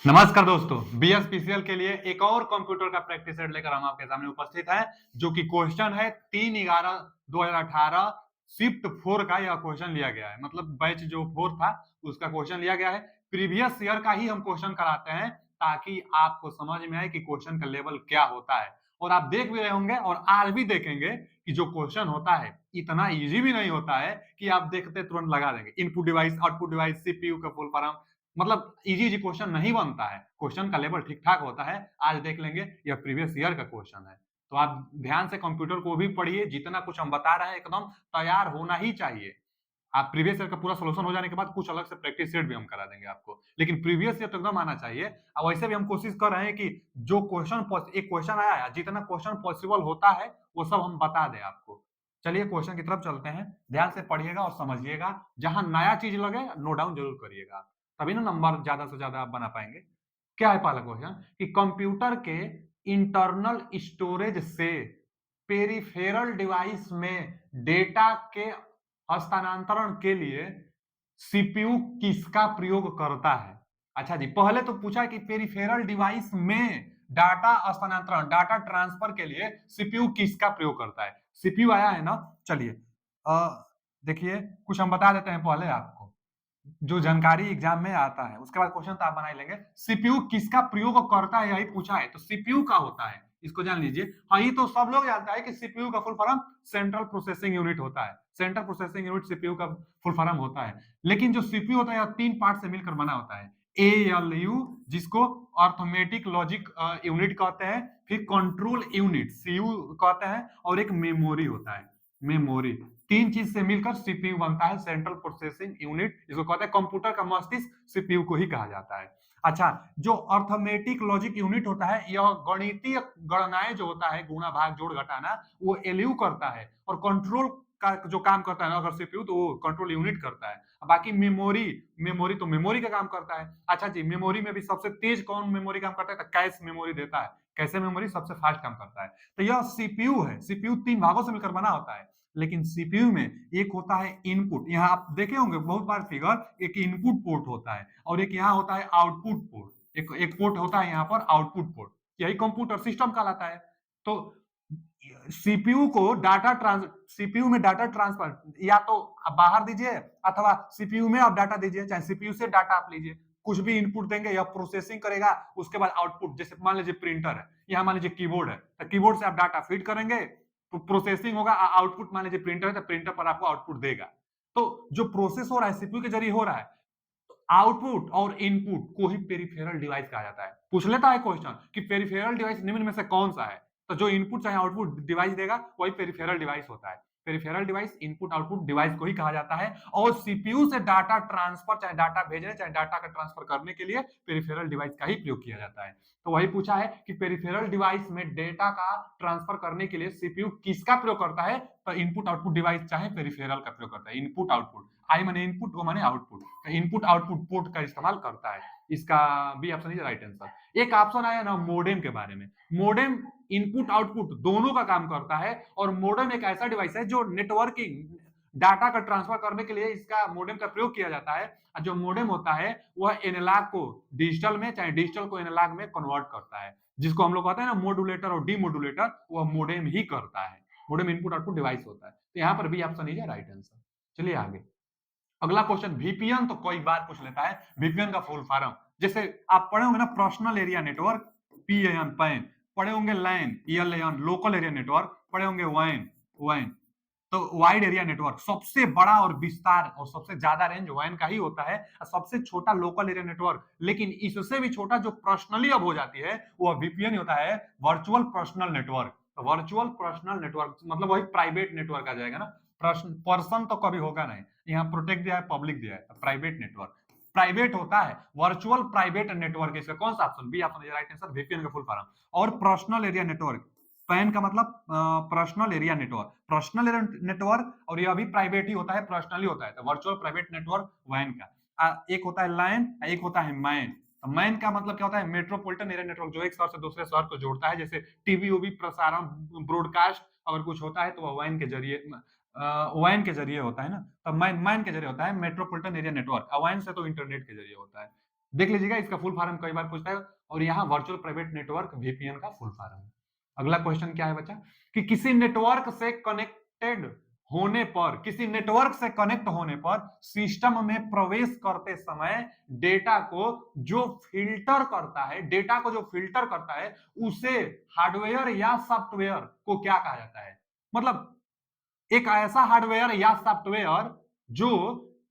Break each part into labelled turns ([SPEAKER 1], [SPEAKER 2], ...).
[SPEAKER 1] नमस्कार दोस्तों, बीएसपीसीएल के लिए एक और कंप्यूटर का प्रैक्टिस सेट लेकर हम आपके सामने उपस्थित हैं, जो कि क्वेश्चन है 3/11/2018 शिफ्ट 4 का यह क्वेश्चन लिया गया है। मतलब बैच जो 4 था उसका क्वेश्चन लिया गया है। प्रीवियस ईयर का ही हम क्वेश्चन कराते हैं ताकि आपको समझ में आए कि क्वेश्चन का लेवल क्या होता है। और आप देख भी रहे होंगे और आज भी देखेंगे कि जो क्वेश्चन होता है इतना इजी भी नहीं होता है कि आप देखते तुरंत लगा देंगे। Input device, output device, CPU का फुल फॉर्म, मतलब इजी क्वेश्चन नहीं बनता है। क्वेश्चन का लेवल ठीक ठाक होता है। आज देख लेंगे, यह प्रीवियस ईयर का क्वेश्चन है। तो आप ध्यान से कंप्यूटर को भी पढ़िए। जितना कुछ हम बता रहे हैं एकदम तैयार होना ही चाहिए। आप प्रीवियस ईयर का पूरा सोल्यूशन हो जाने के बाद कुछ अलग से प्रैक्टिस सेट भी हम करा देंगे आपको, लेकिन प्रीवियस ईयर तो एकदम आना चाहिए। और वैसे भी हम कोशिश कर रहे हैं कि जो क्वेश्चन, एक क्वेश्चन आया है, जितना क्वेश्चन पॉसिबल होता है वो सब हम बता दें आपको। चलिए क्वेश्चन की तरफ चलते हैं। ध्यान से पढ़िएगा और समझिएगा। जहां नया चीज लगे नोट डाउन जरूर करिएगा, तभी ना नंबर ज्यादा से ज्यादा आप बना पाएंगे। क्या है पहला क्वेश्चन कि कंप्यूटर के इंटरनल स्टोरेज से पेरिफेरल डिवाइस में डेटा के हस्तांतरण के लिए सीपीयू किसका प्रयोग करता है। अच्छा जी, पहले तो पूछा कि पेरिफेरल डिवाइस में डाटा हस्तांतरण, डाटा ट्रांसफर के लिए सीपीयू किसका प्रयोग करता है। सीपीयू आया है ना। चलिए देखिए, कुछ हम बता देते हैं पहले आपको, जो जानकारी एग्जाम में आता है उसके बाद क्वेश्चन तो आप बना ही लेंगे। सीपीयू किसका प्रयोग करता है, यही पूछा है, तो सीपीयू का होता है, इसको जान लीजिए। हाँ, ये तो सब लोग जानता है कि सीपीयू का full form central processing unit होता है। सेंट्रल प्रोसेसिंग यूनिट सीपीयू का फुल फॉर्म होता है। लेकिन जो सीपीयू होता है यह तीन पार्ट से मिलकर बना होता है। एएलयू, जिसको अर्थमेटिक लॉजिक यूनिट कहते हैं, फिर कंट्रोल यूनिट सीयू कहते हैं, और एक मेमोरी होता है, मेमोरी। तीन चीज से मिलकर सीपीयू बनता है, सेंट्रल प्रोसेसिंग यूनिट, जिसको कहते हैं कंप्यूटर का मस्तिष्क, सीपीयू को ही कहा जाता है। अच्छा, जो अर्थमेटिक लॉजिक यूनिट होता है यह गणितीय गणनाएं जो होता है, गुणा भाग जोड़ घटाना, वो एलयू करता है। और कंट्रोल का जो काम करता है ना अगर सीपीयू, तो वो कंट्रोल यूनिट करता है। बाकी मेमोरी, मेमोरी तो मेमोरी का काम करता है। अच्छा जी, मेमोरी में भी सबसे तेज कौन मेमोरी काम करता है, तो कैश मेमोरी देता है। कैसे मेमोरी सबसे फास्ट काम करता है। तो यह सीपीयू है। सीपीयू तीन भागों से मिलकर बना होता है। लेकिन सीपीयू में एक होता है इनपुट, यहाँ आप देखे होंगे बहुत बार फिगर, एक इनपुट पोर्ट होता है और एक यहाँ होता है आउटपुट पोर्ट। एक पोर्ट होता है यहाँ पर आउटपुट पोर्ट, यही कंप्यूटर सिस्टम कहलाता है। तो सीपीयू को डाटा ट्रांस सीपीयू में डाटा ट्रांसफर या तो आप बाहर दीजिए अथवा सीपीयू में आप डाटा दीजिए, चाहे सीपीयू से डाटा आप लीजिए। कुछ भी इनपुट देंगे या प्रोसेसिंग करेगा, उसके बाद आउटपुट, जैसे मान लीजिए प्रिंटर है, यहाँ मान लीजिए कीबोर्ड है, तो कीबोर्ड से आप डाटा फीड करेंगे तो प्रोसेसिंग होगा, आउटपुट मान लीजिए प्रिंटर है तो प्रिंटर पर आपको आउटपुट देगा। तो जो प्रोसेस हो रहा है सीपीयू के जरिए हो रहा है। आउटपुट और इनपुट को ही पेरिफेरल डिवाइस कहा जाता है। पूछ लेता है क्वेश्चन कि पेरिफेरल डिवाइस निम्न में से कौन सा है, तो जो इनपुट चाहे आउटपुट डिवाइस देगा वही पेरिफेरल डिवाइस होता है। Peripheral device input output device को ही कहा जाता है। और सीपीयू से डाटा ट्रांसफर, चाहे डाटा भेजने चाहे डाटा का ट्रांसफर करने के लिए पेरिफेरल डिवाइस का ही प्रयोग किया जाता है। तो वही पूछा है कि पेरिफेरल डिवाइस में डेटा का ट्रांसफर करने के लिए सीपीयू किसका प्रयोग करता है, तो इनपुट आउटपुट डिवाइस चाहे पेरिफेरल का प्रयोग करता है। इनपुट आउटपुट, आई माने इनपुट, ओ माने आउटपुट, तो इनपुट आउटपुट पोर्ट का इस्तेमाल करता है। इसका B option is right answer. एक ऑप्शन आया ना मोडेम के बारे में। मोडेम इनपुट आउटपुट दोनों का काम करता है, और मोडेम एक ऐसा डिवाइस है जो नेटवर्किंग, डाटा का ट्रांसफर करने के लिए इसका मोडेम का प्रयोग किया जाता है। और जो मोडेम होता है वह एनालॉग को डिजिटल में, चाहे डिजिटल को एनालॉग में कन्वर्ट करता है, जिसको हम लोग कहते हैं ना मोडुलेटर और डीमोडुलेटर, वह मोडेम ही करता है। मोडेम इनपुट आउटपुट डिवाइस होता है। तो यहाँ पर भी ऑप्शन इज राइट आंसर। चलिए आगे, अगला क्वेश्चन वीपीएन तो कोई बार पूछ लेता है। वीपीएन का फुल फॉर्म, जैसे आप पढ़े होंगे ना personal area network, PN pan, पढ़े होंगे लैन, ईएलएन लोकल एरिया नेटवर्क, पढ़े होंगे वैन, वैन तो वाइड एरिया नेटवर्क। सबसे बड़ा और विस्तार और सबसे ज्यादा रेंज वैन का ही होता है, और सबसे छोटा लोकल एरिया नेटवर्क। लेकिन इससे भी छोटा जो पर्सनली अब हो जाती है वो वीपीएन होता है, virtual personal network. Virtual personal network मतलब वही प्राइवेट नेटवर्क आ जाएगा ना। पर्सन तो कभी होगा नहीं, यहाँ प्रोटेक्ट दिया है, पब्लिक दिया है, प्राइवेट नेटवर्क प्राइवेट होता है। वर्चुअल प्राइवेट नेटवर्क, इसका कौन सा option, B option right answer, VPN का फुल फॉर्म। और पर्सनल एरिया नेटवर्क, पैन का मतलब personal area network, personal area network, और यह भी प्राइवेट ही होता है, पर्सनली होता है। तो वर्चुअल प्राइवेट नेटवर्क वैन का एक होता है लाइन, एक होता है मैन। तो मैन का मतलब क्या होता है, मेट्रोपॉलिटन एरिया नेटवर्क, जो एक शहर से दूसरे शहर को जोड़ता है, जैसे टीवी उवी प्रसारण ब्रॉडकास्ट अगर कुछ होता है तो वह वैन के जरिए, वैन के जरिए होता है ना। तो मैन मैन के जरिए होता है मेट्रोपॉलिटन एरिया नेटवर्क, वैन से तो इंटरनेट के जरिए होता है। देख लीजिएगा, इसका फुल फॉर्म कई बार पूछता है, और यहाँ वर्चुअल प्राइवेट नेटवर्क वीपीएन का फुल फॉर्म है। अगला क्वेश्चन क्या है बच्चा, कि किसी नेटवर्क से कनेक्टेड होने पर, किसी नेटवर्क से कनेक्ट होने पर सिस्टम में प्रवेश करते समय डेटा को जो फिल्टर करता है, डेटा को जो फिल्टर करता है, उसे हार्डवेयर या सॉफ्टवेयर को क्या कहा जाता है? मतलब एक ऐसा हार्डवेयर या सॉफ्टवेयर जो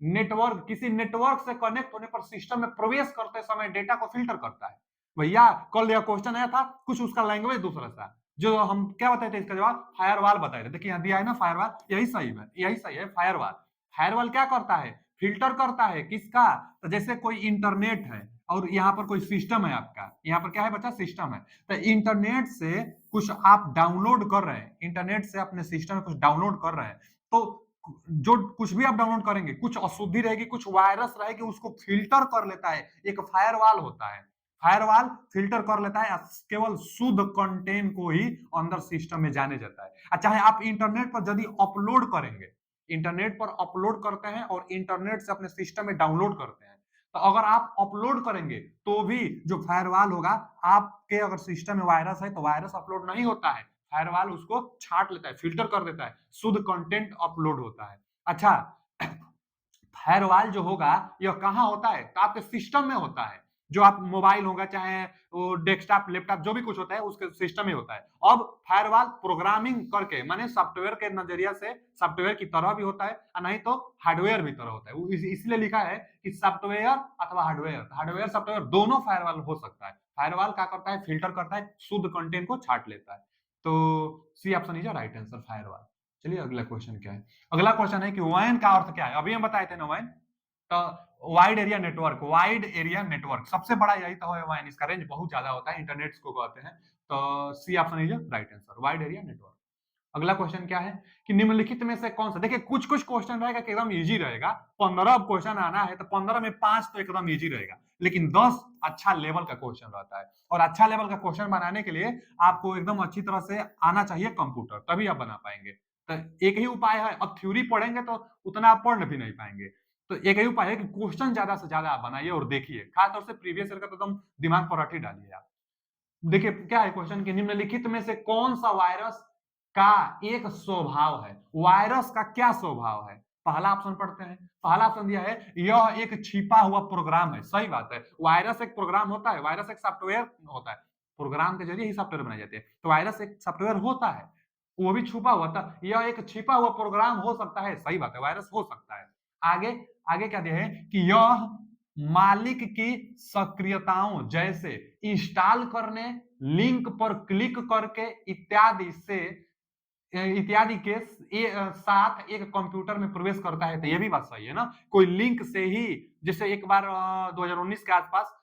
[SPEAKER 1] नेटवर्क, किसी नेटवर्क से कनेक्ट होने पर सिस्टम में प्रवेश करते समय डेटा को फिल्टर करता है। भैया कल यह क्वेश्चन आया था, कुछ उसका लैंग्वेज दूसरा था, जो हम क्या बताए थे, इसका जवाब फायरवॉल बताए थे। देखिए यहां दिया है ना फायरवॉल, यही सही है, यही सही है फायरवॉल। फायरवॉल क्या करता है? फिल्टर करता है किसका? तो जैसे कोई इंटरनेट है और यहाँ पर कोई सिस्टम है, आपका यहाँ पर क्या है बच्चा, सिस्टम है, तो इंटरनेट से कुछ आप डाउनलोड कर रहे हैं, इंटरनेट से अपने सिस्टम में कुछ डाउनलोड कर रहे हैं, तो जो कुछ भी आप डाउनलोड करेंगे, कुछ अशुद्धि रहेगी, कुछ वायरस रहेगी, उसको फिल्टर कर लेता है, एक फायरवॉल होता है। फायरवॉल फिल्टर कर लेता है, केवल शुद्ध कंटेंट को ही अंदर सिस्टम में जाने जाता है। चाहे आप इंटरनेट पर यदि अपलोड करेंगे, इंटरनेट पर अपलोड करते हैं और इंटरनेट से अपने सिस्टम में डाउनलोड करते हैं, तो अगर आप अपलोड करेंगे तो भी जो फायरवॉल होगा, आपके अगर सिस्टम में वायरस है तो वायरस अपलोड नहीं होता है, फायरवॉल उसको छांट लेता है, फिल्टर कर देता है, शुद्ध कंटेंट अपलोड होता है। अच्छा, फायरवॉल जो होगा यह कहां होता है? तो आपके सिस्टम में होता है, जो आप मोबाइल होगा, चाहे वो डेस्कटॉप लैपटॉप जो भी कुछ होता है उसके सिस्टम में होता है। अब फायरवॉल प्रोग्रामिंग करके, माने सॉफ्टवेयर के नजरिया से, सॉफ्टवेयर की तरह भी होता है और नहीं तो हार्डवेयर भी तरह होता है, इसलिए लिखा है कि सॉफ्टवेयर अथवा हार्डवेयर, हार्डवेयर सॉफ्टवेयर दोनों फायरवॉल हो सकता है। फायरवॉल क्या करता है? फिल्टर करता है, शुद्ध कंटेंट को छांट लेता है। तो C option is right answer, firewall. चलिए अगला क्वेश्चन क्या है। अगला क्वेश्चन है कि वैन का अर्थ क्या है? अभी हम बताए थे ना वैन, तो wide area network, wide area network सबसे बड़ा यही तो है वैन, इसका रेंज बहुत ज्यादा होता है, इंटरनेट को कहते हैं। तो C option is right answer, wide area network. अगला क्वेश्चन क्या है, कि निम्नलिखित में से कौन सा, देखिए कुछ कुछ क्वेश्चन रहेगा कि एकदम इजी रहेगा, 15 क्वेश्चन आना है तो 15 में 5 तो एकदम इजी रहेगा, लेकिन 10 अच्छा लेवल का क्वेश्चन रहता है, और अच्छा लेवल का क्वेश्चन बनाने के लिए आपको एकदम अच्छी तरह से आना चाहिए कंप्यूटर, तभी आप बना पाएंगे। तो एक ही उपाय है, अब थ्योरी पढ़ेंगे तो उतना आप पढ़ भी नहीं पाएंगे, तो एक ही उपाय है कि क्वेश्चन ज्यादा से ज्यादा आप बनाइए और देखिए, खासतौर से प्रीवियस ईयर का तो एकदम दिमाग पर रट ही डालिए आप। देखिए क्या है क्वेश्चन, कि निम्नलिखित में से कौन सा वायरस का एक स्वभाव है? वायरस का क्या स्वभाव है? पहला ऑप्शन पढ़ते हैं। पहला ऑप्शन दिया है, यह एक छिपा हुआ प्रोग्राम है। सही बात है, वायरस एक प्रोग्राम होता है, वायरस एक सॉफ्टवेयर होता है, प्रोग्राम के जरिए ही सॉफ्टवेयर बनाए जाते हैं, तो वायरस एक सॉफ्टवेयर होता है, वो भी छुपा हुआ था, यह एक छिपा हुआ प्रोग्राम हो सकता है। सही बात है, वायरस हो सकता है। आगे आगे क्या दिया है, कि यह मालिक की सक्रियताओं जैसे इंस्टॉल करने, लिंक पर क्लिक करके इत्यादि से, इत्यादि के साथ एक कंप्यूटर में प्रवेश करता है। तो ये भी बात सही है ना, कोई लिंक से ही, जैसे एक बार 2019 के आसपास,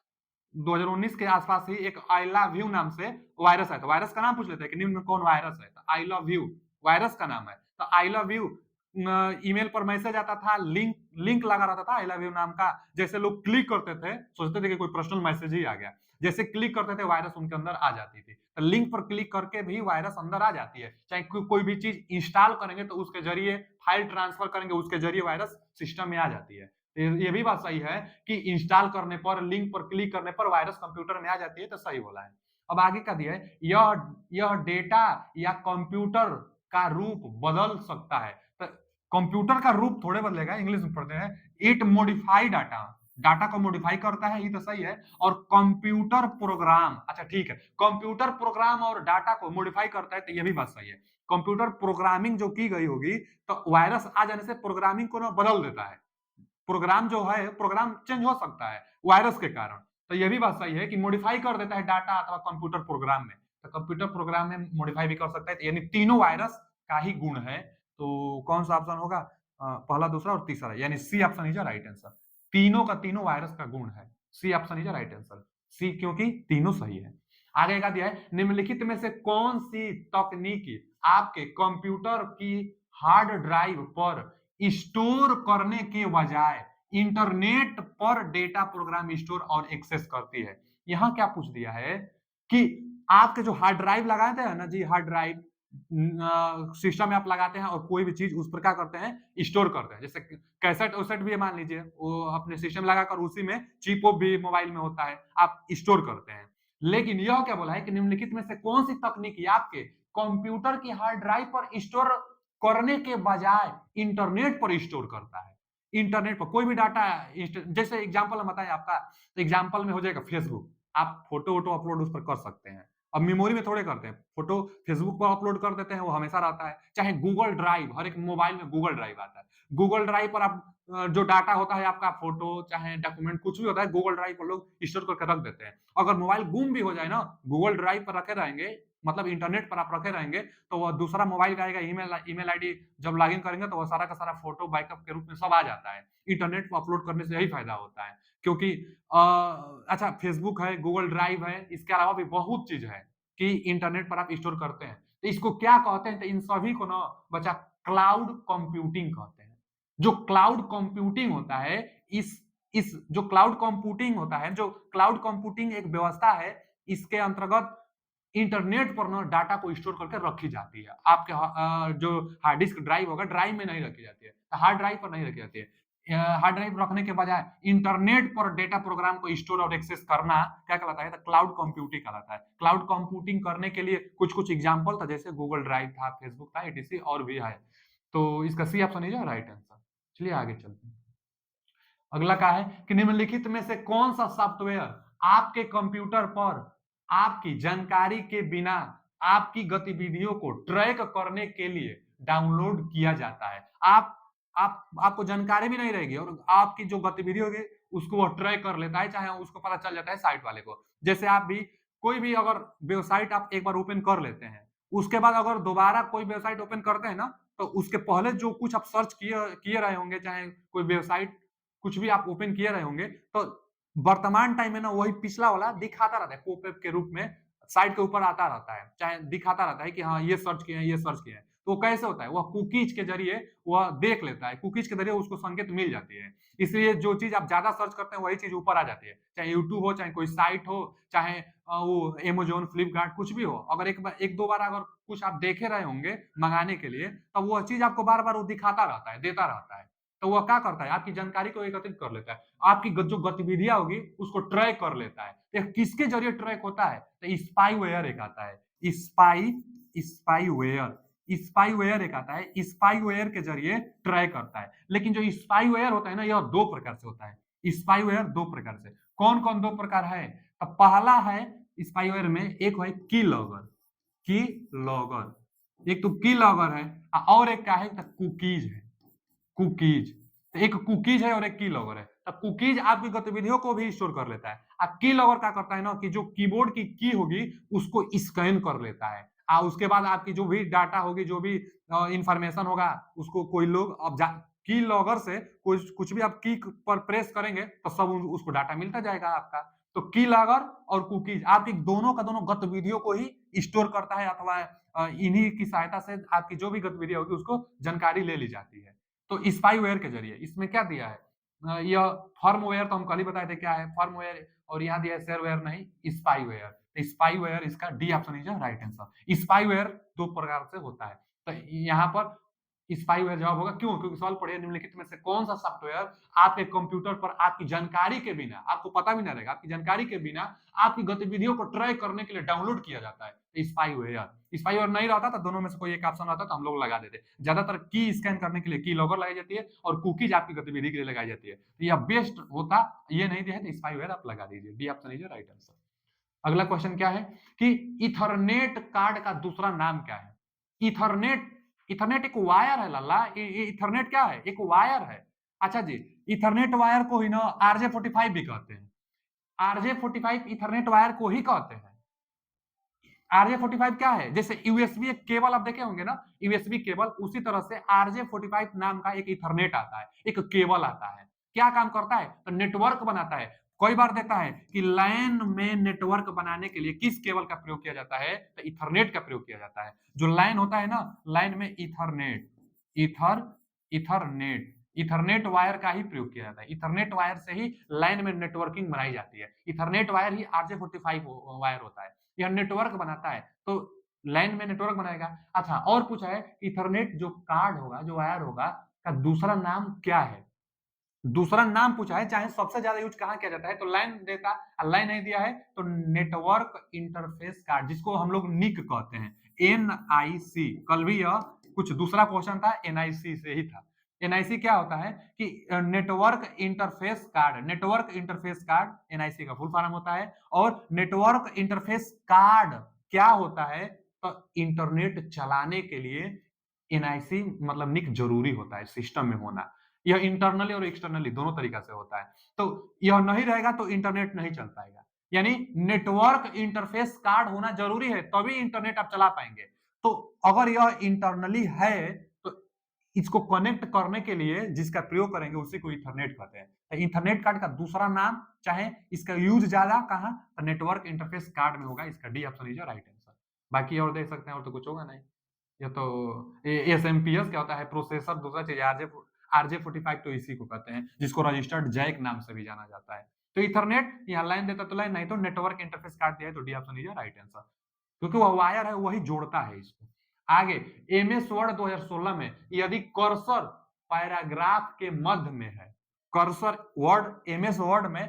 [SPEAKER 1] 2019 के आसपास ही एक आई लव यू नाम से वायरस है, तो वायरस का नाम पूछ लेते हैं कि निम्न में कौन वायरस है, तो आई लव यू वायरस का नाम है। तो आई लव यू ईमेल पर मैसेज आता था, लिंक लिंक लगा रहता था आई लव यू नाम का, जैसे लोग क्लिक करते थे, सोचते थे कि कोई पर्सनल मैसेज ही आ गया, जैसे क्लिक करते थे वायरस उनके अंदर आ जाती थी। तो लिंक पर क्लिक करके भी वायरस अंदर आ जाती है, चाहे कोई भी चीज इंस्टॉल करेंगे तो उसके जरिए, फाइल ट्रांसफर करेंगे उसके जरिए वायरस सिस्टम में आ जाती है। ये भी बात सही है कि इंस्टॉल करने पर, लिंक पर क्लिक करने पर वायरस कंप्यूटर में आ जाती है, तो सही बोला है। अब आगे का दिया है, यह डेटा या कंप्यूटर का रूप बदल सकता है। तो कंप्यूटर का रूप थोड़े बदलेगा, इंग्लिश में पढ़ते हैं, इट मॉडिफाई डाटा, डाटा को मॉडिफाई करता है, ये तो सही है। और कंप्यूटर प्रोग्राम, अच्छा ठीक है, कंप्यूटर प्रोग्राम और डाटा को मॉडिफाई करता है, तो ये भी बात सही है। कंप्यूटर प्रोग्रामिंग जो की गई होगी, तो वायरस आ जाने से प्रोग्रामिंग को ना बदल देता है, प्रोग्राम जो है, प्रोग्राम चेंज हो सकता है वायरस के कारण। तो यह भी बात सही है कि मॉडिफाई कर देता है डाटा अथवा कंप्यूटर प्रोग्राम में, तो कंप्यूटर प्रोग्राम में मॉडिफाई भी कर सकता है, यानी तीनों वायरस का ही गुण है। तो कौन सा ऑप्शन होगा? पहला, दूसरा और तीसरा, यानी C option is right answer. तीनों का तीनों वायरस का गुण है, C option is right answer, C, क्योंकि तीनों सही है। आगे का दिया है, निम्नलिखित में से कौन सी तकनीकी आपके कंप्यूटर की हार्ड ड्राइव पर स्टोर करने के बजाय इंटरनेट पर डेटा प्रोग्राम स्टोर और एक्सेस करती है? यहां क्या पूछ दिया है, कि आपके जो हार्ड ड्राइव लगाए थे ना जी, हार्ड ड्राइव, सिस्टम में आप लगाते हैं और कोई भी चीज उस पर क्या करते हैं, स्टोर करते हैं। जैसे कैसेट वैसेट भी मान लीजिए, वो अपने सिस्टम लगाकर उसी में चिप भी मोबाइल में होता है, आप स्टोर करते हैं। लेकिन यह क्या बोला है कि निम्नलिखित में से कौन सी तकनीकी आपके कंप्यूटर की हार्ड ड्राइव पर स्टोर करने के बजाय इंटरनेट पर स्टोर करता है। इंटरनेट पर कोई भी डाटा, जैसे एग्जांपल हम बताएं आपका, एग्जांपल में हो जाएगा फेसबुक, आप फोटो वोटो अपलोड उस पर कर सकते हैं। अब मेमोरी में थोड़े करते हैं, फोटो फेसबुक पर अपलोड कर देते हैं, वो हमेशा रहता है। चाहे गूगल ड्राइव, हर एक मोबाइल में गूगल ड्राइव आता है, गूगल ड्राइव पर आप जो डाटा होता है आपका, फोटो चाहे डॉक्यूमेंट कुछ भी होता है, गूगल ड्राइव पर लोग स्टोर करके रख देते हैं। अगर मोबाइल गुम भी हो जाए ना, गूगल ड्राइव पर रखे रहेंगे, मतलब इंटरनेट पर आप रखे रहेंगे, तो वह दूसरा मोबाइल का आएगा, ईमेल ईमेल आईडी जब लॉगिन करेंगे तो वह सारा का सारा फोटो बैकअप के रूप में सब आ जाता है। इंटरनेट पर अपलोड करने से यही फायदा होता है, क्योंकि अच्छा फेसबुक है, गूगल ड्राइव है, इसके अलावा भी बहुत चीज है कि इंटरनेट पर आप स्टोर करते हैं। तो इसको क्या कहते हैं, तो इन सभी को ना बच्चा क्लाउड कंप्यूटिंग कहते हैं। जो क्लाउड कंप्यूटिंग होता है, इस जो क्लाउड कंप्यूटिंग होता है, जो क्लाउड कंप्यूटिंग एक व्यवस्था है, इसके अंतर्गत इंटरनेट पर ना डाटा को स्टोर करके रखी जाती है। आपके जो हार्ड डिस्क ड्राइव होगा, ड्राइव में नहीं रखी जाती है, हार्ड ड्राइव पर नहीं रखी जाती है। हार्ड ड्राइव रखने के बजाय इंटरनेट पर डेटा प्रोग्राम को स्टोर और एक्सेस करना क्या कहलाता है, तो क्लाउड कंप्यूटिंग कहलाता है। क्लाउड कंप्यूटिंग करने के लिए कुछ कुछ एग्जांपल था, जैसे गूगल ड्राइव था, फेसबुक था, एटीसी और भी है। तो इसका सी ऑप्शन है राइट आंसर। चलिए आगे चलते हैं। अगला क्या है कि निम्नलिखित में से कौन सा सॉफ्टवेयर आपके कंप्यूटर पर आपकी जानकारी के बिना आपकी गतिविधियों को ट्रैक करने के लिए डाउनलोड किया जाता है। आपको जानकारी भी नहीं रहेगी और आपकी जो गतिविधि होगी उसको वो ट्रैक कर लेता है, चाहे उसको पता चल जाता है साइट वाले को। जैसे आप भी कोई भी अगर वेबसाइट आप एक बार ओपन कर लेते हैं, उसके बाद अगर दोबारा कोई वेबसाइट ओपन करते हैं ना, तो उसके पहले जो कुछ आप सर्च किए किए रहे होंगे, चाहे कोई वेबसाइट कुछ भी आप ओपन किए रहे होंगे, तो वर्तमान टाइम में ना वही पिछला वाला दिखाता रहता है, पॉपअप के रूप में साइट के ऊपर आता रहता है, चाहे दिखाता रहता है कि हाँ ये सर्च किए हैं, ये सर्च किए हैं। तो कैसे होता है, वह कुकीज के जरिए वह देख लेता है, कुकीज के जरिए उसको संकेत मिल जाती है। इसलिए जो चीज आप ज्यादा सर्च करते हैं वही चीज ऊपर आ जाती है, चाहे यूट्यूब हो, चाहे कोई साइट हो, चाहे वो एमेजोन फ्लिपकार्ट कुछ भी हो। अगर एक दो बार अगर कुछ आप देखे रहे होंगे मंगाने के लिए, तब वह चीज आपको बार बार वो दिखाता रहता है, देता रहता है। तो वह क्या करता है, आपकी जानकारी को एकत्रित कर लेता है, आपकी जो गतिविधियां होगी उसको ट्रैक कर लेता है। तो किसके जरिए ट्रैक होता है, तो स्पाईवेयर एक आता है, स्पाईवेयर स्पाईवेयर एक आता है, स्पाईवेयर के जरिए ट्रैक करता है। लेकिन जो स्पाईवेयर होता है ना, यह दो प्रकार से होता है। स्पाईवेयर दो प्रकार से, कौन कौन दो प्रकार है, तो पहला है स्पाईवेयर में, एक है की लॉगर, की लॉगर, एक तो की लॉगर है, और एक क्या है, कुकीज है, कुकीज। तो एक कुकीज है और एक की लॉगर है। तो कुकीज आपकी गतिविधियों को भी स्टोर कर लेता है, और की लॉगर क्या करता है ना, कि जो कीबोर्ड की की होगी उसको स्कैन कर लेता है, और उसके बाद आपकी जो भी डाटा होगी, जो भी इंफॉर्मेशन होगा, उसको कोई लोग अब की लॉगर से कुछ कुछ भी आप की पर प्रेस करेंगे तो सब उसको डाटा मिलता जाएगा आपका। तो की लॉगर और कुकीज आपकी दोनों का दोनों गतिविधियों को ही स्टोर करता है, अथवा इन्हीं की सहायता से आपकी जो भी गतिविधि होगी उसको जानकारी ले ली जाती है। तो स्पाईवेयर के जरिए इसमें क्या दिया है, यह फर्मवेयर तो हम कल ही बताए थे क्या है फर्मवेयर, और यहाँ दिया है शेयरवेयर नहीं, स्पाईवेयर। स्पाईवेयर इसका D option is right answer. Spyware दो प्रकार से होता है, तो यहाँ पर स्पाईवेयर जवाब होगा। क्यों, क्योंकि सवाल पढ़िए, निम्नलिखित में से कौन सा सॉफ्टवेयर आपके कंप्यूटर पर आपकी जानकारी के बिना, आपको पता भी ना रहेगा, आपकी जानकारी के बिना आपकी गतिविधियों को ट्रैक करने के लिए डाउनलोड किया जाता है। स्पाईवेयर स्पाईवेयर नहीं रहता तो दोनों में से कोई एक ऑप्शन रहता तो हम लोग लगा देते। ज्यादातर की स्कैन करने के लिए की लॉगर लगाई जाती है और कुकीज आपकी गतिविधि के लिए लगाई जाती है। तो यह बेस्ट होता, ये नहीं दिया है तो स्पाईवेयर आप लगा दीजिए, D option is right answer. अगला क्वेश्चन क्या है कि इथरनेट कार्ड का दूसरा नाम क्या है। इथरनेट, इथरनेट एक वायर है लल्ला, इथरनेट क्या है, एक वायर है। अच्छा जी, इथरनेट वायर को ही ना RJ45 भी कहते हैं, RJ45 इथरनेट वायर को ही कहते हैं। RJ45 क्या है, जैसे यूएसबी एक केबल आप देखे होंगे ना, यूएसबी केबल, उसी तरह से RJ45 नाम का एक इथरनेट आता है, एक केबल आता है। क्या काम करता है, तो नेटवर्क बनाता है। कई बार देता है कि लैन में नेटवर्क बनाने के लिए किस केबल का प्रयोग किया जाता है, तो इथरनेट का प्रयोग किया जाता है। जो लाइन होता है ना, लाइन में Ethernet, ether Ethernet Ethernet wire का ही प्रयोग किया जाता है। इथरनेट वायर से ही लाइन में नेटवर्किंग बनाई जाती है। इथरनेट वायर ही RJ45 वायर होता है, यह नेटवर्क बनाता है। तो लैन में नेटवर्क बनाएगा। अच्छा, और पूछा है इथरनेट जो कार्ड होगा, जो वायर होगा, का दूसरा नाम क्या है? दूसरा नाम पूछा है, चाहे सबसे ज्यादा यूज कहाँ किया जाता है, तो लाइन देता, लाइन नहीं दिया है तो नेटवर्क इंटरफेस कार्ड, जिसको हम लोग निक कहते हैं, NIC। कल भी यह कुछ दूसरा क्वेश्चन था, NIC से ही था। NIC क्या होता है कि network interface card, network interface card NIC का फुल फॉर्म होता है। और नेटवर्क इंटरफेस कार्ड क्या होता है, तो इंटरनेट चलाने के लिए NIC मतलब निक जरूरी होता है सिस्टम में होना। यह इंटरनली और एक्सटर्नली दोनों तरीका से होता है। तो यह नहीं रहेगा तो इंटरनेट नहीं चल पाएगा। यानी नेटवर्क इंटरफेस कार्ड होना जरूरी है, तभी इंटरनेट आप चला पाएंगे। तो अगर यह इंटरनली है तो इसको कनेक्ट करने के लिए जिसका प्रयोग करेंगे उसी को इथरनेट कहते हैं। तो इथरनेट कार्ड का दूसरा नाम, चाहे इसका यूज ज्यादा कहां, तो नेटवर्क इंटरफेस कार्ड में होगा। इसका D option is right answer. बाकी और देख सकते हैं, और तो कुछ होगा नहीं। ये तो SMPS क्या होता है, प्रोसेसर। दूसरा चीज RJ45 तो इसी को कहते हैं, जिसको रजिस्टर्ड जैक नाम से भी जाना जाता है। तो इथरनेट यहाँ लाइन देता तो लाइन, नहीं तो नेटवर्क इंटरफेस कार्ड दिया है तो D option is right answer, क्योंकि वह वायर है वही जोड़ता है इसको। आगे MS वर्ड 2016 में यदि कर्सर पैराग्राफ के मध्य में है, कर्सर वर्ड MS वर्ड में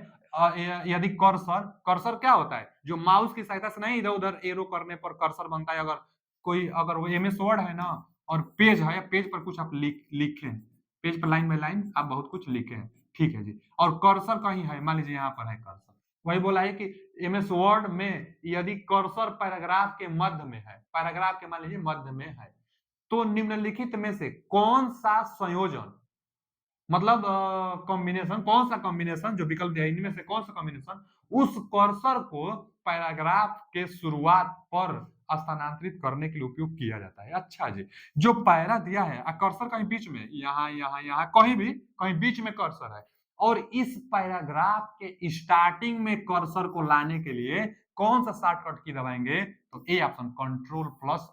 [SPEAKER 1] यदि कर्सर, कर्सर क्या होता है, जो माउस की सहायता से नहीं इधर उधर एरो करने पर कर्सर बनता है। अगर कोई, अगर वो MS वर्ड है ना और पेज है, पेज पर कुछ आप लिखे, पेज पर लाइन बाय लाइन आप बहुत कुछ लिखे हैं, ठीक है जी, और कर्सर कहीं है, मान लीजिए यहाँ पर है कर्सर, वही बोला है कि MS वर्ड में यदि कर्सर पैराग्राफ के मध्य में है, पैराग्राफ के मान लीजिए मध्य में है, तो निम्नलिखित में से कौन सा संयोजन, मतलब कॉम्बिनेशन, कौन सा कॉम्बिनेशन जो विकल्प दिया इनमें से कौन सा कॉम्बिनेशन उस कर्सर को पैराग्राफ के शुरुआत पर स्थानांतरित करने के लिए उपयोग किया जाता है। अच्छा जी, जो पैरा दिया है कर्सर कहीं बीच में, यहाँ यहाँ यहाँ कहीं भी, कहीं बीच में कर्सर है, और इस पैराग्राफ के स्टार्टिंग में कर्सर को लाने के लिए कौन सा शॉर्टकट की दबाएंगे, तो A option, control plus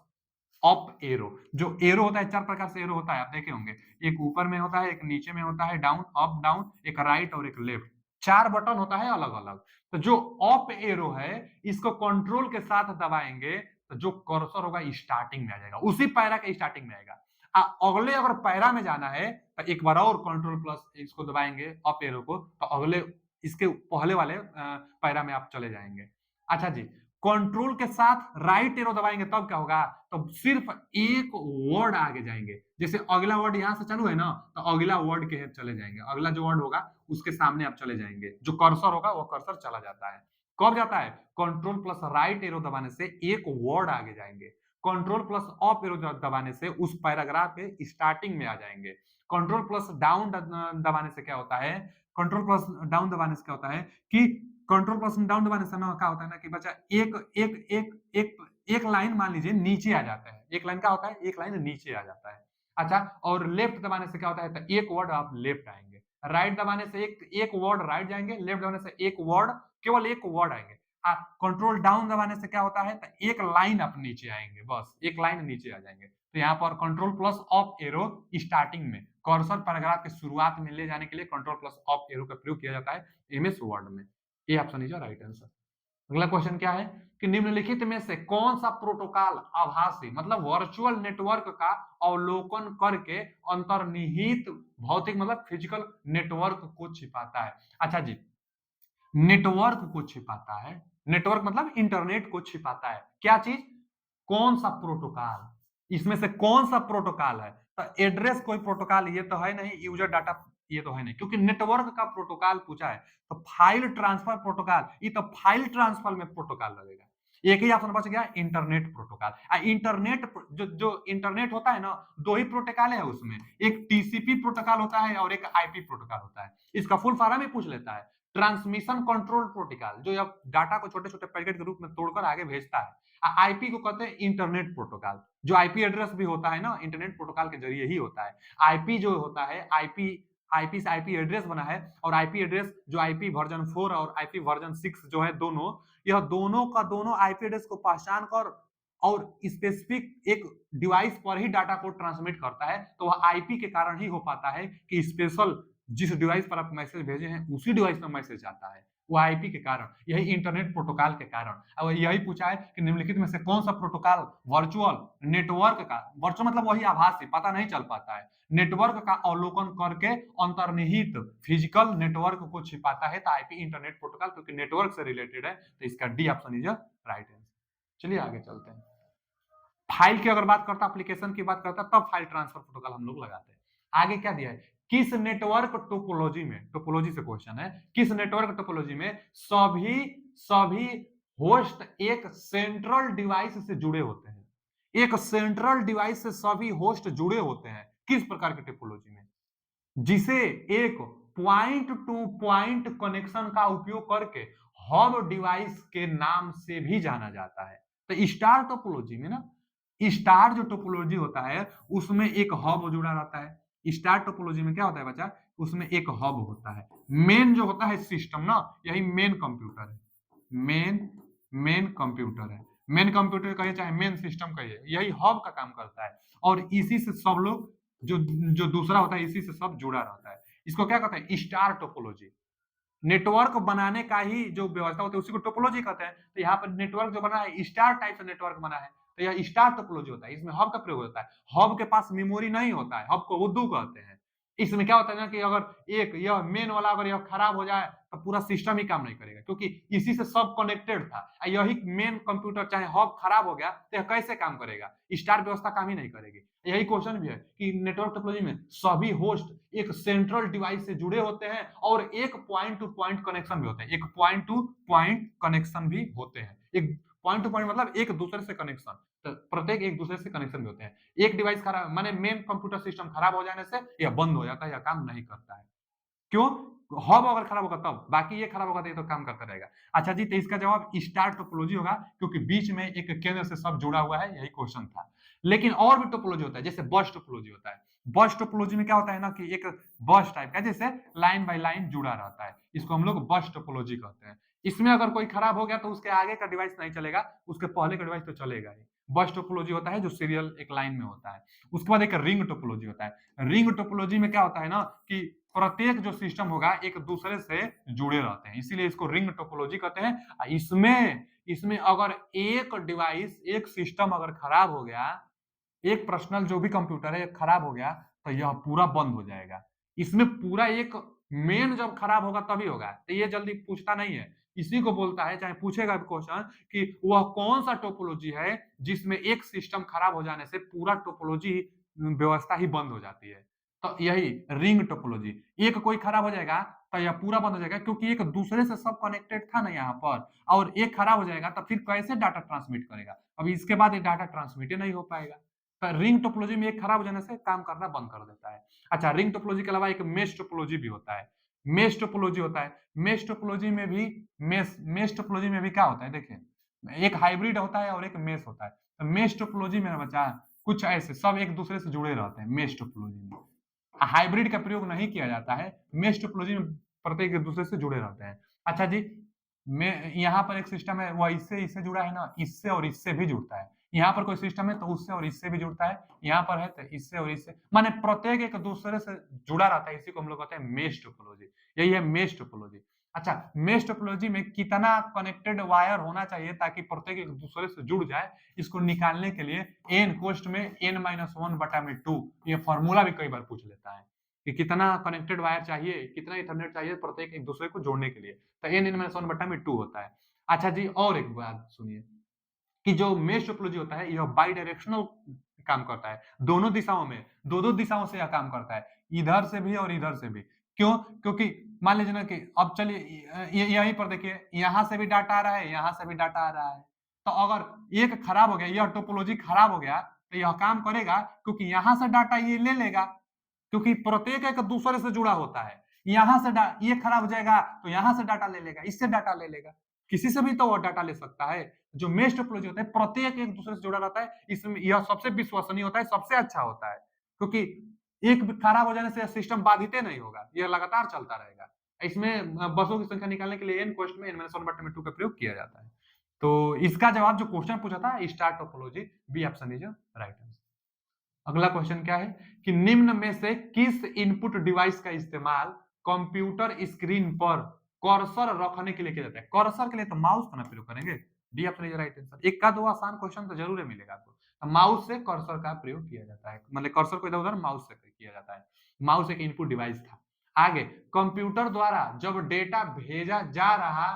[SPEAKER 1] up arrow. जो एरो होता है, चार प्रकार से एरो होता है, आप देखे होंगे, एक ऊपर में होता है, एक नीचे में होता है, डाउन अप डाउन, एक राइट और एक लेफ्ट, चार बटन होता है अलग अलग। तो जो अप एरो है इसको कंट्रोल के साथ दबाएंगे तो जो कर्सर होगा स्टार्टिंग में आ जाएगा, उसी पैरा के स्टार्टिंग में आएगा। अगले अगर पैरा में जाना है तो एक बार और कंट्रोल प्लस इसको दबाएंगे अप एरो को, तो अगले इसके पहले वाले पैरा में आप चले जाएंगे। अच्छा जी, कंट्रोल के साथ राइट एरो दबाएंगे तब क्या होगा, तो सिर्फ एक वर्ड आगे जाएंगे। जैसे अगला वर्ड यहां से चालू है ना, तो अगला वर्ड के चले जाएंगे, अगला जो वर्ड होगा उसके सामने आप चले जाएंगे, जो कर्सर होगा वो कर्सर चला जाता है। कब जाता है, कंट्रोल प्लस राइट एरो दबाने से एक वर्ड आगे जाएंगे, कंट्रोल प्लस अप एरो दबाने से उस पैराग्राफ के स्टार्टिंग में आ जाएंगे, कंट्रोल प्लस डाउन दबाने से क्या होता है, कंट्रोल प्लस डाउन दबाने से क्या होता है कि कंट्रोल प्लस डाउन दबाने से ना क्या होता है ना कि बच्चा एक एक एक एक एक लाइन मान लीजिए नीचे आ जाता है, एक लाइन क्या होता है, एक लाइन नीचे आ जाता है। अच्छा, और लेफ्ट दबाने से क्या होता है, तो एक वर्ड आप लेफ्ट आएंगे, राइट दबाने से एक एक वर्ड राइट जाएंगे, लेफ्ट दबाने से एक वर्ड, केवल एक वर्ड आएंगे। कंट्रोल डाउन दबाने से क्या होता है, तो एक लाइन आप नीचे आएंगे, बस एक लाइन नीचे आ जाएंगे। तो यहाँ पर control plus up arrow starting में कर्सर पैराग्राफ के शुरुआत में ले जाने के लिए कंट्रोल प्लस अप एरो का प्रयोग किया जाता है MS वर्ड में। ये ऑप्शन इज राइट आंसर। अगला क्वेश्चन क्या है कि निम्नलिखित में से कौन सा प्रोटोकॉल आभासी मतलब वर्चुअल नेटवर्क का अवलोकन करके अंतर्निहित भौतिक मतलब फिजिकल नेटवर्क को छिपाता है। अच्छा जी, नेटवर्क को छिपाता है, नेटवर्क मतलब इंटरनेट को छिपाता है, क्या चीज, कौन सा प्रोटोकॉल, इसमें से कौन सा प्रोटोकॉल है, तो एड्रेस कोई प्रोटोकॉल ये तो है नहीं, यूजर डाटा ये तो है नहीं, क्योंकि नेटवर्क का प्रोटोकॉल पूछा है तो फाइल ट्रांसफर प्रोटोकॉल, ये तो फाइल ट्रांसफर में प्रोटोकॉल लगेगा। एक ही ऑप्शन बच गया, इंटरनेट प्रोटोकॉल। इंटरनेट जो इंटरनेट होता है ना, दो ही प्रोटोकॉल है उसमें, एक TCP प्रोटोकॉल होता है और एक IP प्रोटोकॉल होता है। इसका फुल फॉर्म ही पूछ लेता है, ट्रांसमिशन कंट्रोल प्रोटोकॉल, जो अब डाटा को छोटे छोटे पैकेट के रूप में तोड़कर आगे भेजता है। IP को कहते हैं इंटरनेट प्रोटोकॉल, जो IP एड्रेस भी होता है ना, इंटरनेट प्रोटोकॉल के जरिए ही होता है। IP जो होता है, IP से IP एड्रेस बना है, और IP एड्रेस जो IP वर्जन 4 और IP वर्जन 6 जो है दोनों, यह दोनों का दोनों IP एड्रेस को पहचान कर और स्पेसिफिक एक डिवाइस पर ही डाटा को ट्रांसमिट करता है। तो वह IP के कारण ही हो पाता है कि स्पेशल जिस डिवाइस पर आप मैसेज भेजे हैं उसी डिवाइस में मैसेज आता है, वो आईपी के कारण, यही इंटरनेट प्रोटोकॉल के कारण। और यही पूछा है कि निम्नलिखित में से कौन सा प्रोटोकॉल वर्चुअल नेटवर्क का, वर्चुअल मतलब वही आभासी, पता नहीं चल पाता है, नेटवर्क का अवलोकन करके अंतर्निहित फिजिकल नेटवर्क को छिपाता है। तो आईपी इंटरनेट प्रोटोकॉल, क्योंकि नेटवर्क से रिलेटेड है, तो इसका D option is right answer. चलिए आगे चलते हैं। फाइल की अगर बात करता, एप्लीकेशन की बात करता, तब फाइल ट्रांसफर प्रोटोकॉल हम लोग लगाते हैं। आगे क्या दिया है, किस नेटवर्क टोपोलॉजी में, टोपोलॉजी से क्वेश्चन है, किस नेटवर्क टोपोलॉजी में सभी सभी होस्ट एक सेंट्रल डिवाइस से जुड़े होते हैं, एक सेंट्रल डिवाइस से सभी होस्ट जुड़े होते हैं, किस प्रकार की टोपोलॉजी में, जिसे एक पॉइंट टू पॉइंट कनेक्शन का उपयोग करके हब डिवाइस के नाम से भी जाना जाता है। तो स्टार टोपोलॉजी में ना, स्टार जो टोपोलॉजी होता है उसमें एक हब जुड़ा रहता है। स्टार टोपोलॉजी में क्या होता है बच्चा, उसमें एक हब होता है। मेन जो होता है सिस्टम ना, यही मेन कंप्यूटर है, मेन कंप्यूटर है, मेन कंप्यूटर कहिए चाहे मेन सिस्टम कहिए, यही हब का काम करता है। और इसी से सब लोग जो जो दूसरा होता है इसी से सब जुड़ा रहता है। इसको क्या कहते हैं, स्टार टोपोलॉजी। नेटवर्क बनाने का ही जो व्यवस्था होती है उसी को टोपोलॉजी कहते हैं। तो यहाँ पर नेटवर्क जो बना है स्टार टाइप से नेटवर्क बना है, तो यह स्टार टोपोलॉजी होता है। इसमें हब का प्रयोग होता है। हब के पास मेमोरी नहीं होता है, हब को उद्दू कहते हैं। इसमें क्या होता है ना कि अगर एक यह मेन वाला अगर यह खराब हो जाए तो पूरा सिस्टम ही काम नहीं करेगा, क्योंकि इसी से सब कनेक्टेड था। यही मेन कंप्यूटर चाहे हब खराब हो गया तो यह कैसे काम करेगा, स्टार व्यवस्था काम ही नहीं करेगी। यही क्वेश्चन भी है कि नेटवर्क टोपोलॉजी में सभी होस्ट एक सेंट्रल डिवाइस से जुड़े होते हैं और एक पॉइंट टू पॉइंट कनेक्शन भी होते हैं, एक पॉइंट टू पॉइंट कनेक्शन भी होते हैं। एक पॉइंट टू पॉइंट मतलब एक दूसरे से कनेक्शन, तो प्रत्येक एक दूसरे से कनेक्शन भी होते हैं। एक डिवाइस खराब माने मेन कंप्यूटर सिस्टम खराब हो जाने से यह बंद हो जाता है, यह काम नहीं करता है। क्यों, हब अगर खराब होगा तब, बाकी ये खराब होगा तो ये तो काम करता रहेगा। अच्छा जी, तो इसका जवाब स्टार टोपोलॉजी होगा, क्योंकि बीच में एक केंद्र से सब जुड़ा हुआ है, यही क्वेश्चन था। लेकिन और भी टोपोलॉजी होता है, जैसे बस टोपोलॉजी होता है। बस टोपोलॉजी में क्या होता है ना कि एक बस टाइप का, जैसे लाइन बाय लाइन जुड़ा रहता है, इसको हम लोग बस टोपोलॉजी कहते हैं। इसमें अगर कोई खराब हो गया तो उसके आगे का डिवाइस नहीं चलेगा, उसके पहले का डिवाइस तो चलेगा ही। बस टोपोलॉजी होता है जो सीरियल एक लाइन में होता है। उसके बाद एक रिंग टोपोलॉजी होता है। रिंग टोपोलॉजी में क्या होता है ना कि प्रत्येक जो सिस्टम होगा एक दूसरे से जुड़े रहते हैं, इसीलिए इसको रिंग टोपोलॉजी कहते हैं। इसमें इसमें अगर एक डिवाइस, एक सिस्टम अगर खराब हो गया, एक पर्सनल जो भी कंप्यूटर है खराब हो गया, तो यह पूरा बंद हो जाएगा। इसमें पूरा एक मेन जब खराब होगा तभी होगा, तो ये जल्दी पूछता नहीं है। इसी को बोलता है, चाहे पूछेगा क्वेश्चन कि वह कौन सा टोपोलॉजी है जिसमें एक सिस्टम खराब हो जाने से पूरा टोपोलॉजी व्यवस्था ही बंद हो जाती है। तो यही रिंग टोपोलॉजी, एक कोई खराब हो जाएगा तो यह पूरा बंद हो जाएगा, क्योंकि एक दूसरे से सब कनेक्टेड था ना यहाँ पर, और एक खराब हो जाएगा तो फिर कैसे डाटा ट्रांसमिट करेगा, अभी इसके बाद ये डाटा ट्रांसमिट ही नहीं हो पाएगा। तो रिंग टोपोलॉजी में एक खराब हो जाने से काम करना बंद कर देता है। अच्छा, रिंग टोपोलॉजी के अलावा एक मेश टोपोलॉजी भी होता है। मेश टोपोलॉजी होता है, मेश टोपोलॉजी में भी मेश टोपोलॉजी में भी क्या होता है, देखिए एक हाइब्रिड होता है और एक मेश होता है। तो मेश टोपोलॉजी में बच्चा कुछ ऐसे सब एक दूसरे से जुड़े रहते हैं। मेश टोपोलॉजी में हाइब्रिड का प्रयोग नहीं किया जाता है, मेश टोपोलॉजी में प्रत्येक एक दूसरे से जुड़े रहते हैं। अच्छा जी, मैं यहाँ पर एक सिस्टम है वह इससे इससे जुड़ा है ना, इससे और इससे भी जुड़ता है। यहाँ पर कोई सिस्टम है तो उससे और इससे भी जुड़ता है, यहाँ पर है तो इससे और इससे, माने प्रत्येक एक दूसरे से जुड़ा रहता है। इसी को हम लोग कहते हैं मेश टोपोलॉजी, यही है मेश टोपोलॉजी। अच्छा, मेश टोपोलॉजी में कितना कनेक्टेड वायर होना चाहिए ताकि प्रत्येक एक दूसरे से जुड़ जाए, इसको निकालने के लिए एन कोष्ट में n-1/2 ये फॉर्मूला भी कई बार पूछ लेता है कि कितना कनेक्टेड वायर चाहिए, कितना इथरनेट चाहिए प्रत्येक एक दूसरे को जोड़ने के लिए, तो n-1/2 होता है। अच्छा जी, और एक बात सुनिए कि जो मेश टोपोलॉजी होता है यह बाई डायरेक्शनल काम करता है, दोनों दिशाओं में, दो-दो दिशाओं से यह काम करता है, इधर से भी और इधर से भी। क्यों? क्योंकि मान लीजिए ना कि अब चलिए यहीं पर देखिए, यहाँ से भी डाटा आ रहा है, यहाँ से भी डाटा आ रहा है। तो अगर एक खराब हो गया, यह टोपोलॉजी खराब हो गया, तो यह काम करेगा क्योंकि यहाँ से डाटा ये ले लेगा, क्योंकि प्रत्येक एक दूसरे से जुड़ा होता है। यहाँ से ये खराब हो जाएगा तो यहाँ से डाटा ले लेगा, इससे डाटा ले लेगा, किसी से भी तो वो डाटा ले सकता है। जो मेश टोपोलॉजी होता है प्रत्येक एक दूसरे से जुड़ा रहता है, इसमें यह सबसे विश्वसनीय होता है, सबसे अच्छा होता है, क्योंकि एक खराब हो जाने से सिस्टम बाधित नहीं होगा, यह लगातार चलता रहेगा। इसमें बसों की संख्या निकालने के लिए एन कोष्ट में n-1/2 का प्रयोग किया जाता है। तो इसका जवाब जो क्वेश्चन पूछा था star topology, B option is right answer. अगला क्वेश्चन क्या है कि निम्न में से किस इनपुट डिवाइस का इस्तेमाल कंप्यूटर स्क्रीन पर कर्सर रखने के लिए किया जाता है। कर्सर के लिए तो माउस का ना प्रयोग करेंगे। D option is right answer. एक का दो आसान क्वेश्चन तो जरूर मिलेगा आपको। तो माउस से कर्सर का प्रयोग किया जाता है, मतलब कर्सर को इधर-उधर माउस से किया जाता है। माउस एक इनपुट डिवाइस था। आगे, कंप्यूटर द्वारा जब डेटा भेजा जा रहा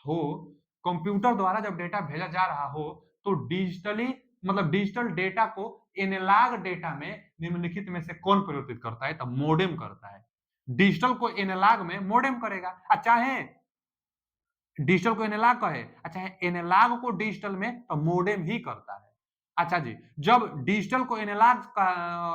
[SPEAKER 1] हो, कंप्यूटर द्वारा जब डेटा भेजा जा रहा हो, तो डिजिटली मतलब डिजिटल डेटा को एनालॉग डेटा में निम्नलिखित में से कौन परिवर्तित करता है? तो मोडेम करता है। डिजिटल को एनालॉग में मोडेम करेगा। चाहे डिजिटल को एनालॉग कहे, अच्छा है एनालॉग को डिजिटल में तो मोडेम ही करता है। अच्छा जी, जब डिजिटल को एनालॉग का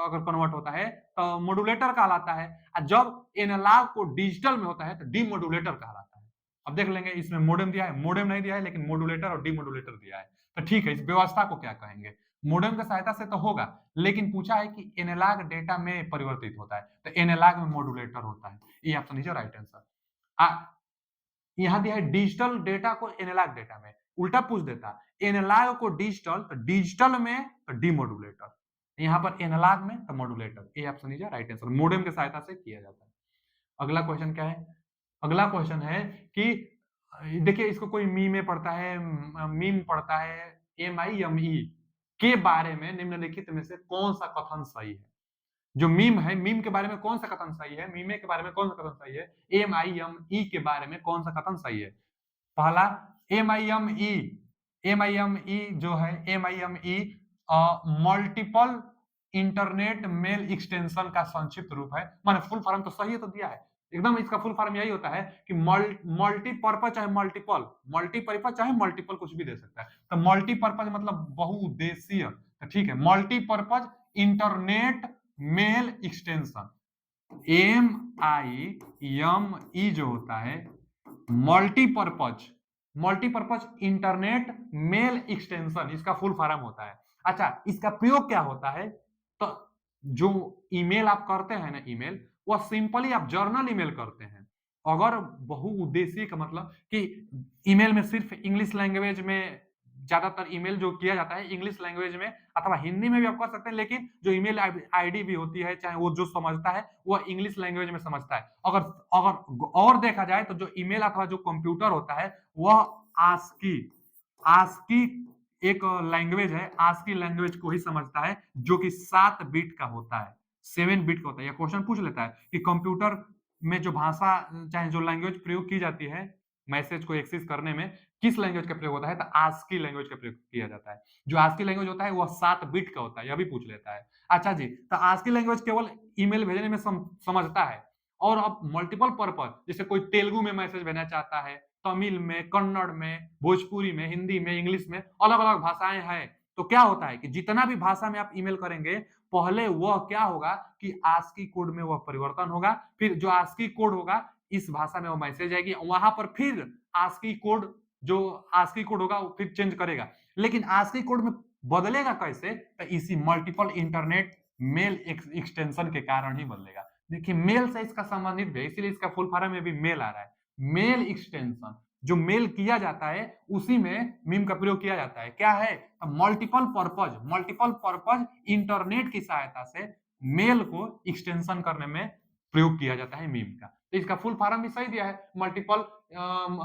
[SPEAKER 1] अगर कन्वर्ट होता है तो मॉड्यूलेटर कहलाता है, और जब एनालॉग को डिजिटल में होता है तो डीमॉड्यूलेटर कहलाता है। अब देख लेंगे इसमें मोडेम दिया है, मोडेम नहीं दिया है, लेकिन मॉड्यूलेटर और डीमॉड्यूलेटर दिया है। तो ठीक है, इस व्यवस्था को क्या कहेंगे? मोडेम की सहायता से तो होगा, लेकिन पूछा है कि एनालॉग डेटा में परिवर्तित होता है, तो एनालॉग में मॉड्यूलेटर होता है। ये ऑप्शन इज राइट आंसर। यहां दिया है डिजिटल डेटा को एनालॉग डेटा में, उल्टा पूछ देता एनालॉग को डिजिटल, तो डिजिटल में तो डीमॉड्यूलेटर, यहां पर एनालॉग में तो modulator. A option is right answer. Modem की सहायता से किया जाता है। अगला क्वेश्चन क्या है? अगला क्वेश्चन है कि देखिए इसको कोई मीम पढ़ता है, मीम पढ़ता है, MIME के बारे में निम्नलिखित में से कौन सा कथन सही है? जो मीम है, मीम के बारे में कौन सा कथन सही है? मीमे के बारे में कौन सा कथन सही है? MIME के बारे में कौन सा कथन सही है? पहला, MIME, MIME जो है MIME multiple internet mail extension का संक्षिप्त रूप है। माने फुल फॉर्म तो सही है तो दिया है, एकदम इसका फुल फॉर्म यही होता है कि मल्टीपर्पज चाहे मल्टीपल, मल्टीपर्पज चाहे मल्टीपल कुछ भी दे सकता है। तो मल्टीपर्पज मतलब बहुउद्देशीय, तो ठीक है, multipurpose internet mail extension. MIME जो होता है multipurpose, multipurpose internet mail extension, इसका फुल फॉर्म होता है। अच्छा, इसका प्रयोग क्या होता है? तो जो ईमेल आप करते हैं ना, ईमेल वह सिंपली आप जर्नल ईमेल करते हैं। अगर बहुउद्देशीय का मतलब कि ईमेल में सिर्फ इंग्लिश लैंग्वेज में, ज्यादातर ईमेल जो किया जाता है इंग्लिश लैंग्वेज में अथवा हिंदी में भी आप कर सकते हैं, लेकिन जो ईमेल आईडी भी होती है, चाहे वो जो समझता है वह इंग्लिश लैंग्वेज में समझता है। अगर अगर और देखा जाए तो जो ईमेल अथवा जो कंप्यूटर होता है वह आस्की, आस्की एक लैंग्वेज है, आस्की लैंग्वेज को ही समझता है, जो कि 7 बिट का होता है, 7 बिट का होता है। यह क्वेश्चन पूछ लेता है कि कंप्यूटर में जो भाषा चाहे जो लैंग्वेज प्रयोग की जाती है मैसेज को एक्सेस करने में, किस लैंग्वेज का प्रयोग होता है? तो आस्की लैंग्वेज का प्रयोग किया जाता है। जो आस्की लैंग्वेज होता है वह 7 बिट का होता है, यह भी पूछ लेता है। अच्छा जी, तो आस्की लैंग्वेज केवल ईमेल भेजने में समझता है। और अब मल्टीपल पर्पज, जैसे कोई तेलुगु में मैसेज भेजना चाहता है, तमिल में, कन्नड़ में, भोजपुरी में, हिंदी में, इंग्लिश में, अलग-अलग भाषाएं हैं, तो क्या होता है कि जितना भी भाषा में आप ईमेल करेंगे, पहले वह क्या होगा कि आस्की कोड में वह परिवर्तन होगा, फिर जो आस्की कोड होगा इस भाषा में वो मैसेज आएगी, वहां पर फिर आस्की कोड, जो आस्की कोड होगा वो फिर चेंज करेगा। लेकिन आस्की कोड में बदलेगा कैसे? तो इसी मल्टीपल इंटरनेट मेल एक्सटेंशन के कारण ही बदलेगा। देखिए मेल से इसका संबंधित है, इसीलिए इसका फुल फॉर्म में भी मेल आ रहा है। मेल एक्सटेंशन, जो मेल किया जाता है उसी में मीम का प्रयोग किया जाता है। क्या है? Multiple purpose, multiple purpose internet की सहायता से मेल को एक्सटेंशन करने में प्रयोग किया जाता है मीम का। तो इसका फुल फॉर्म भी सही दिया है, multiple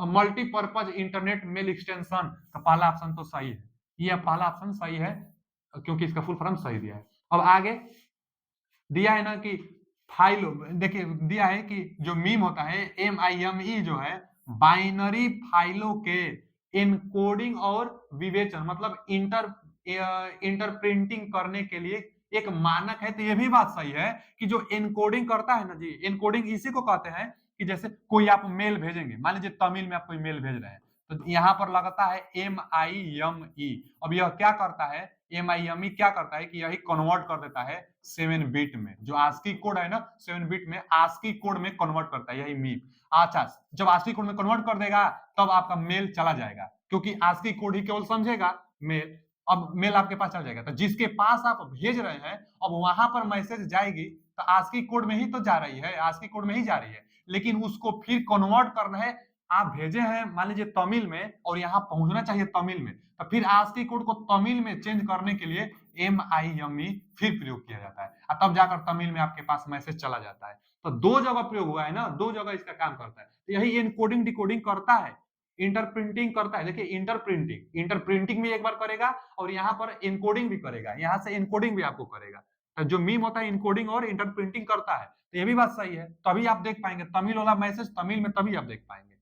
[SPEAKER 1] multipurpose internet mail extension. तो पहला ऑप्शन तो सही है, ये पहला ऑप्शन सही है क्योंकि इसका फुल फॉर्म सही दिया है। अब आगे दिया है ना कि फाइल, देखिए दिया है कि जो मीम होता है MIME जो है बाइनरी फाइलों के एनकोडिंग और विवेचन मतलब इंटरप्रिंटिंग करने के लिए एक मानक है। तो ये भी बात सही है कि जो एनकोडिंग करता है ना जी, एनकोडिंग इसी को कहते हैं कि जैसे कोई आप मेल भेजेंगे, मान लीजिए तमिल में आप कोई मेल भेज रहे हैं, तो यहाँ पर लगता है MIME। अब यह क्या करता है, MIME क्या करता है कि यही कन्वर्ट कर देता है 7 बिट में, जो आस्की कोड है ना 7 बिट में आस्की कोड में कन्वर्ट करता है, यही मीम। अच्छा, जब आस्की कोड में कन्वर्ट कर देगा तब आपका मेल चला जाएगा, क्योंकि आस्की कोड ही केवल समझेगा मेल। अब मेल आपके पास चल जाएगा, तो जिसके पास आप भेज रहे हैं अब वहां पर मैसेज जाएगी तो आस्की कोड में ही तो जा रही है, आस्की कोड में ही जा रही है, लेकिन उसको फिर कन्वर्ट करना है। आप भेजे हैं मान लीजिए तमिल में और यहाँ पहुंचना चाहिए तमिल में, तो फिर आस्की कोड को तमिल में चेंज करने के लिए MIME फिर प्रयोग किया जाता है, और तब जाकर तमिल में आपके पास मैसेज चला जाता है। तो दो जगह प्रयोग हुआ है ना, दो जगह इसका काम करता है। तो यही एनकोडिंग डिकोडिंग करता है, इंटरप्रिंटिंग करता है। देखिए इंटरप्रिंटिंग भी एक बार करेगा और यहाँ पर एनकोडिंग भी करेगा, यहाँ से एनकोडिंग भी आपको करेगा। तो जो मीम होता है इनकोडिंग और इंटरप्रिंटिंग करता है, तो ये भी बात सही है, तभी आप देख पाएंगे तमिल वाला मैसेज तमिल में, तभी आप देख पाएंगे।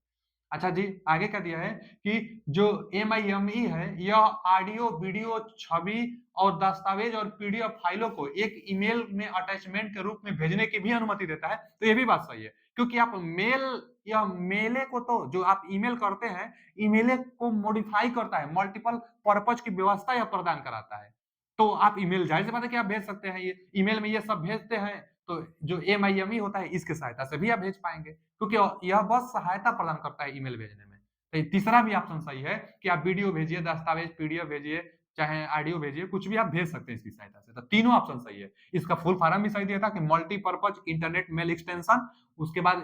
[SPEAKER 1] अच्छा जी, आगे क्या दिया है कि जो MIME है यह ऑडियो वीडियो छवि और दस्तावेज और PDF फाइलों को एक ईमेल में अटैचमेंट के रूप में भेजने की भी अनुमति देता है। तो ये भी बात सही है, क्योंकि आप मेल या मेले को, तो जो आप ईमेल करते हैं, ईमेले को मॉडिफाई करता है, मल्टीपल पर्पज की व्यवस्था यह प्रदान कराता है। तो आप ईमेल जाहिर सी बात है कि आप भेज सकते हैं, ये ईमेल में ये सब भेजते हैं, तो जो MIME होता है इसके सहायता से भी आप भेज पाएंगे, क्योंकि यह बस सहायता प्रदान करता है ईमेल भेजने में। तो तीसरा भी ऑप्शन सही है कि आप वीडियो भेजिए, दस्तावेज PDF भेजिए, चाहे ऑडियो भेजिए, कुछ भी आप भेज सकते हैं इसकी सहायता से। तो तीनों ऑप्शन सही है। इसका फुल फॉर्म भी सही दिया था कि मल्टीपर्पज इंटरनेट मेल एक्सटेंशन, उसके बाद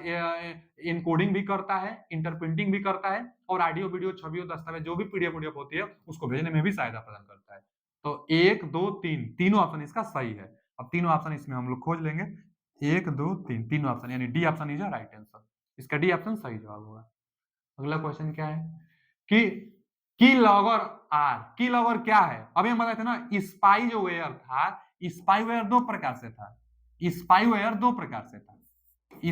[SPEAKER 1] इनकोडिंग भी करता है, इंटरप्रिंटिंग भी करता है, और ऑडियो वीडियो छवियों दस्तावेज जो भी PDF होती है उसको भेजने में भी सहायता प्रदान करता है। तो 1 2 3 तीनों ऑप्शन इसका सही है। अब तीनों ऑप्शन इसमें हम लोग खोज लेंगे, 1 2 3 तीनों ऑप्शन, यानी D option is right answer. इसका डी ऑप्शन सही जवाब होगा। अगला क्वेश्चन क्या है कि कीलॉगर कीलॉगर क्या है? अभी हम बताए थे ना, स्पाईवेयर था। स्पाईवेयर दो प्रकार से था, स्पाईवेयर दो प्रकार से था।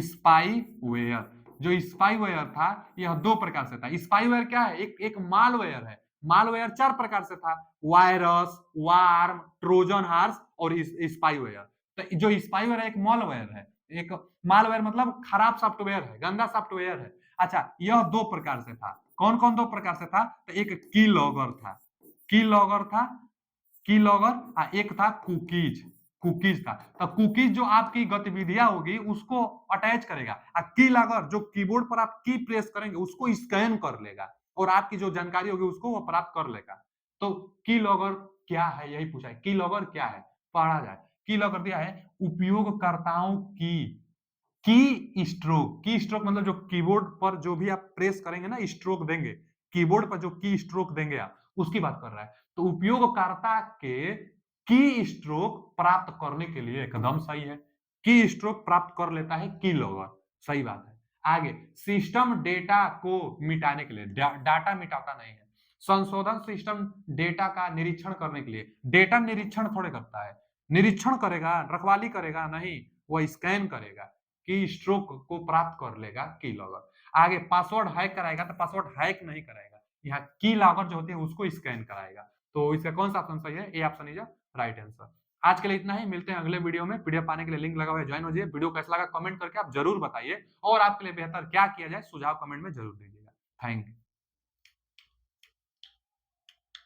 [SPEAKER 1] स्पाईवेयर, जो स्पाईवेयर था यह दो प्रकार से था। स्पाईवेयर क्या है? एक मालवेयर है। मालवेयर 4 प्रकार से था, वायरस, वार्म, ट्रोजन हार्स और स्पाईवेयर। तो जो स्पाईवेयर है एक मालवेयर है, एक मालवेयर मतलब खराब सॉफ्टवेयर है, गंदा सॉफ्टवेयर है। अच्छा, यह दो प्रकार से था। कौन कौन दो प्रकार से था? तो एक कीलॉगर था, कीलॉगर था, कीलॉगर, एक था कुकीज, कुकीज था। तो कुकीज जो आपकी गतिविधियां होगी उसको अटैच करेगा, और कीलॉगर जो कीबोर्ड पर आप की प्रेस करेंगे उसको स्कैन कर लेगा और आपकी जो जानकारी होगी उसको वो प्राप्त कर लेगा। तो कीलॉगर क्या है, यही पूछा है, कीलॉगर क्या है, पढ़ा जाए। कीलॉगर दिया है उपयोगकर्ताओं की स्ट्रोक, की स्ट्रोक मतलब जो कीबोर्ड पर जो भी आप प्रेस करेंगे ना, स्ट्रोक देंगे, कीबोर्ड पर जो की स्ट्रोक देंगे आप, उसकी बात कर रहा है। तो उपयोगकर्ता के की स्ट्रोक प्राप्त करने के लिए एकदम सही है, की स्ट्रोक प्राप्त कर लेता है कीलॉगर, सही बात है। आगे, सिस्टम डेटा को मिटाने के लिए, डाटा मिटाता नहीं है, संशोधन सिस्टम डेटा का निरीक्षण करने के लिए, डेटा निरीक्षण थोड़े करता है, निरीक्षण करेगा, रखवाली करेगा नहीं, वह स्कैन करेगा, की स्ट्रोक को प्राप्त कर लेगा कीलॉगर। आगे, पासवर्ड हैक कराएगा, तो पासवर्ड हैक नहीं कराएगा, यहाँ कीलॉगर जो होती है उसको स्कैन कराएगा। तो इसका कौन सा ऑप्शन सही है? A option is right answer. आज के लिए इतना ही, मिलते हैं अगले वीडियो में। PDF पाने के लिए लिंक लगा हुआ है, ज्वाइन हो जाइए। वीडियो कैसा लगा कमेंट करके आप जरूर बताइए, और आपके लिए बेहतर क्या किया जाए सुझाव कमेंट में जरूर दीजिएगा। Thank you.